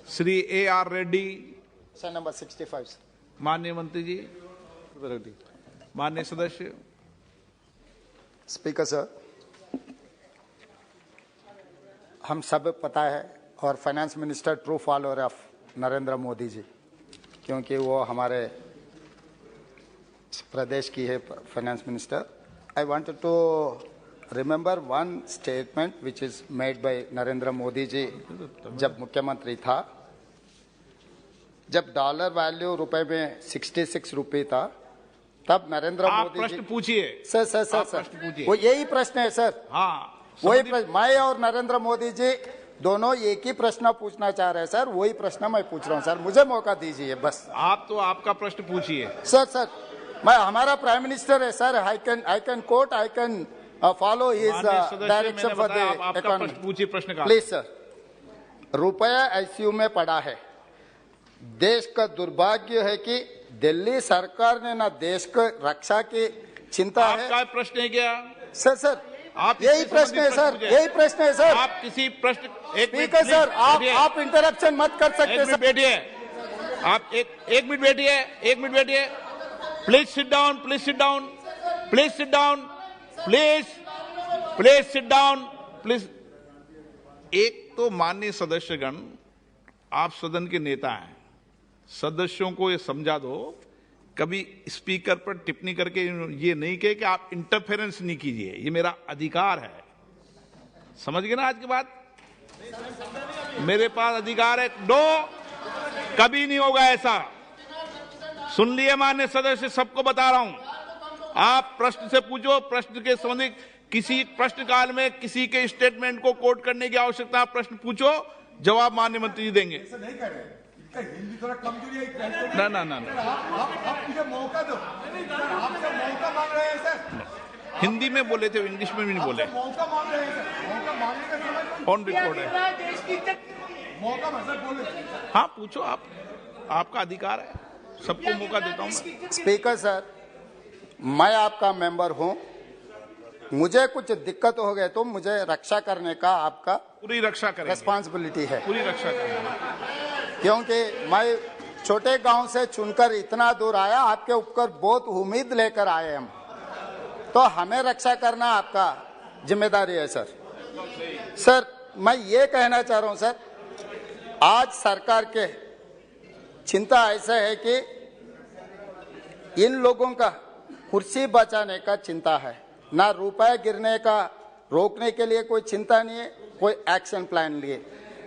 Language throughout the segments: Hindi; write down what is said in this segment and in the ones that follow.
Shri A.R. Reddy. Sir number 65 sir. माननीय मंत्री जी, माननीय सदस्य। स्पीकर सर, हम सब पता है और finance minister true follower of Narendra Modi ji, क्योंकि वो हमारे प्रदेश की है finance minister. I wanted to remember one statement which is made by Narendra Modi ji जब मुख्यमंत्री था, जब डॉलर वैल्यू रुपए में 66 रुपये था, तब नरेंद्र मोदी प्रश्न पूछिए। सर वो यही प्रश्न है सर। हाँ, वही प्रश्न मैं और नरेंद्र मोदी जी दोनों एक ही प्रश्न पूछना चाह रहे हैं सर। वही प्रश्न मैं पूछ रहा हूं सर, मुझे मौका दीजिए बस। आप तो आपका प्रश्न पूछिए। सर मैं हमारा प्राइम मिनिस्टर है sir. I can coat, I can follow his direction for the economy. पूछिए प्रश्न का। Please sir. रुपया आईसीयू में पड़ा है। देश का दुर्भाग्य है कि दिल्ली सरकार ने ना देश को रक्षा की चिंता है। आपका प्रश्न है क्या? सर आप यही प्रश्न है सर, यही प्रश्न है सर। आप किसी प्रश्न स्पीकर सर, आप इंटरप्शन मत कर सकते सर। बैठिए, आप एक मिनट बैठिए, एक मिनट बैठिए। Please sit down, please sit down, please sit down, please sit down, please. एक तो माननीय सदस्यगण, आप सदन के नेता हैं, सदस्यों को ये समझा दो, कभी स्पीकर पर टिप्पणी करके ये नहीं कहे कि आप इंटरफेरेंस नहीं कीजिए, ये मेरा अधिकार है। समझ गए ना आज की बात? मेरे पास अधिकार है। कभी नहीं होगा ऐसा। सुन लिए माननीय सदस्य, सबको बता रहा हूं। आप प्रश्न से पूछो, प्रश्न के संबंधित किसी प्रश्न काल में किसी के स्टेटमेंट को कोट करने की आवश्यकता, प्रश्न पूछो, जवाब माननीय मंत्री जी देंगे। हिंदी थोड़ा कमजोरी है। ना आप मुझे मौका दो। आपसे मौका मांग रहे हैं सर। हिंदी में बोले थे, इंग्लिश में भी नहीं बोले। मौका मांग रहे हैं सर। मौका मांगने का समय ऑन रिकॉर्ड है। मौका सर बोले। हाँ पूछो, आपका अधिकार है, सबको मौका देता हूं मैं। स्पीकर सर, मैं आपका मेंबर हूं, मुझे कुछ दिक्कत हो गए तो मुझे रक्षा करने का आपका पूरी रक्षा करेंगे, रिस्पॉन्सिबिलिटी है। पूरी रक्षा करेंगे। क्योंकि मैं छोटे गांव से चुनकर इतना दूर आया, आपके ऊपर बहुत उम्मीद लेकर आए हम, तो हमें रक्षा करना आपका जिम्मेदारी है सर। सर मैं ये कहना चाह रहा हूं सर, आज सरकार के चिंता ऐसा है कि इन लोगों का कुर्सी बचाने का चिंता है, ना रुपया गिरने का रोकने के लिए कोई चिंता नहीं है, कोई एक्शन प्लान लिए।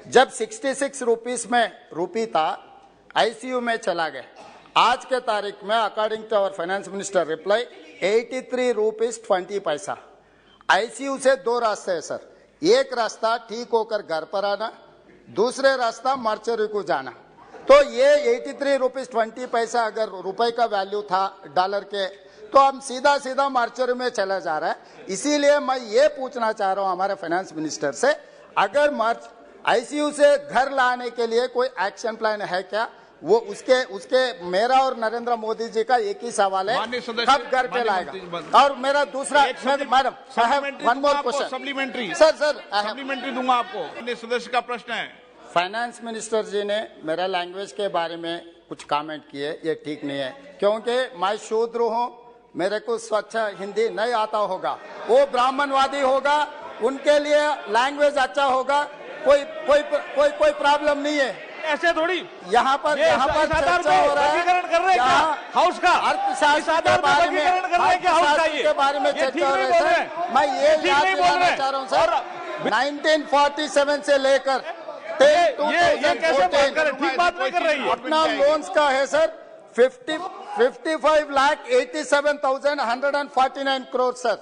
जब 66 रुपीस में रूपी था, आईसीयू में चला गया। आज के तारीख में according to our finance minister reply 83 rupees 20 paisa. ICU से दो रास्ते हैं सर। एक रास्ता ठीक होकर घर पर आना, दूसरे रास्ता मार्चरी को जाना। तो ये 83 रुपीस 20 पैसा अगर रुपए का वैल्यू था डॉलर के, तो हम सीधा मार्चरी में चला जा रहा है। इसीलिए मैं ये पूछना चाह रहा हूं हमारे फाइनेंस मिनिस्टर से, अगर आईसीयू से घर लाने के लिए कोई एक्शन प्लान है क्या? वो उसके मेरा और नरेंद्र मोदी जी का एक ही सवाल है, कब घर पे लाएगा? और मेरा दूसरा, madam one more question supplementary. Sir supplementary दूंगा आपको। सदस्य का प्रश्न है। फाइनेंस मिनिस्टर जी ने मेरा लैंग्वेज के बारे में कुछ कमेंट किए, ये ठीक नहीं है, क्योंकि मैं शूद्र हूँ, मेरे को स्वच्छ हिंदी नहीं आता होगा। वो ब्राह्मणवादी होगा, उनके लिए लैंग्वेज अच्छा होगा, कोई प्रॉब्लम नहीं है। ऐसे थोड़ी यहाँ पर चर्चा हो रहा है हाउस का अर्थशास्त्र के बारे में चर्चा हो रही है। मैं ये याद दिलाना चाह रहा हूँ सर, 1947 से लेकर ये कैसे बात कर रहे, ठीक बात नहीं कर रही है। अपना लोन्स का है सर 55,87,149 करोड़ सर।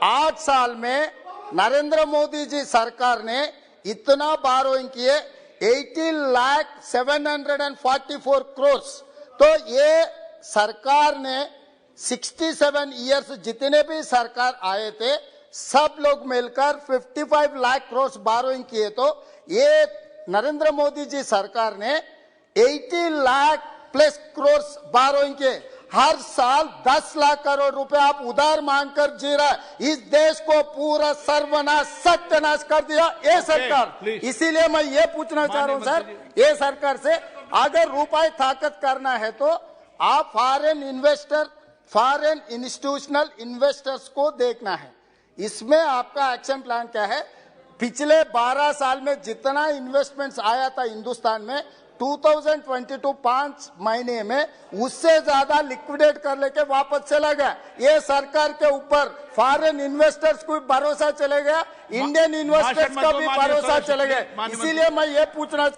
8 साल में नरेंद्र मोदी जी सरकार ने इतना बारोइंग किए 18,07,44 करोड़। तो ये सरकार ने 67 इयर्स जितने भी सरकार आए थे, सब लोग मिलकर 55 लाख करोड़ बारोइंग किए। तो ये नरेंद्र मोदी जी सरकार ने 80 लाख प्लस करोड़ बारोइंग के हर साल 10 लाख करोड़ रुपए आप उधार मांगकर जी रहा है। इस देश को पूरा सर्वनाश सत्यानाश कर दिया ये सरकार। please. इसीलिए मैं ये पूछना चाह रहा हूं सर, ये सरकार से अगर रुपए ताकत करना है तो आप फॉरेन इंस्टीट्यूशनल इन्वेस्टर्स को देखना है। इसमें आपका एक्शन प्लान क्या है? पिछले 12 साल में जितना इन्वेस्टमेंट्स आया था हिंदुस्तान में 2022 5 महीने में उससे ज्यादा लिक्विडेट कर लेके वापस चला गया। ये सरकार के ऊपर फॉरेन इन्वेस्टर्स को भरोसा चले गया, इंडियन इन्वेस्टर्स का भी भरोसा चले गया। इसीलिए मैं ये पूछना